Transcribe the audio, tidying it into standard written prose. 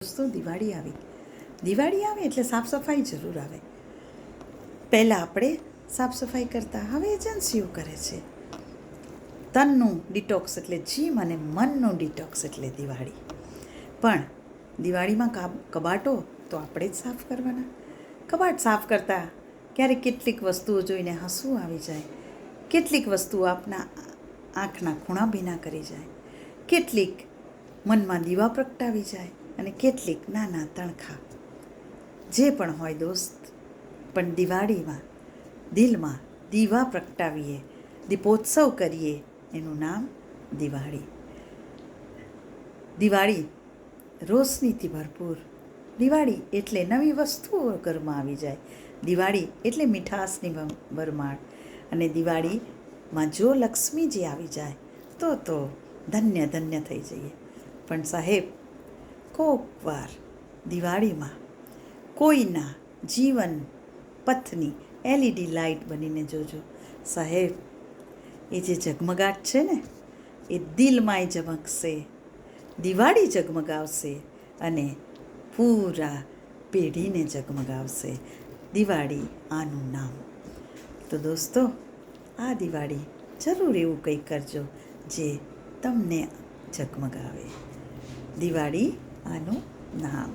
દોસ્તો, દિવાળી આવે એટલે સાફ સફાઈ જરૂર આવે. પહેલાં આપણે સાફ સફાઈ કરતા, હવે એજન્સીઓ કરે છે. તનનું ડિટોક્સ એટલે જીમ અને મનનું ડિટોક્સ એટલે દિવાળી. પણ દિવાળીમાં કબાટો તો આપણે જ સાફ કરવાના. કબાટ સાફ કરતા ક્યારેક કેટલીક વસ્તુઓ જોઈને હસવું આવી જાય, કેટલીક વસ્તુઓ આપણા આંખના ખૂણા ભીના કરી જાય, કેટલીક મનમાં દીવા પ્રગટાવી જાય અને કેટલીક નાના તણખા. જે પણ હોય દોસ્ત, પણ દિવાળીમાં દિલમાં દીવા પ્રગટાવીએ, દીપોત્સવ કરીએ, એનું નામ દિવાળી. દિવાળી રોશનીથી ભરપૂર. દિવાળી એટલે નવી વસ્તુઓ ઘરમાં આવી જાય. દિવાળી એટલે મીઠાશની ભરમાર. અને દિવાળીમાં જો લક્ષ્મીજી આવી જાય તો ધન્ય ધન્ય થઈ જઈએ. પણ સાહેબ, કોક વાર દિવાળીમાં કોઈના જીવન પથની LED લાઇટ બનીને જોજો સાહેબ. એ જે ઝગમગાટ છે ને, એ દિલમાંય ઝગમગશે, દિવાળી ઝગમગાવશે અને પૂરા પેઢીને ઝગમગાવશે. દિવાળી આનું નામ. તો દોસ્તો, આ દિવાળી જરૂર એવું કંઈ કરજો જે તમને ઝગમગાવે. દિવાળી આનું નામ.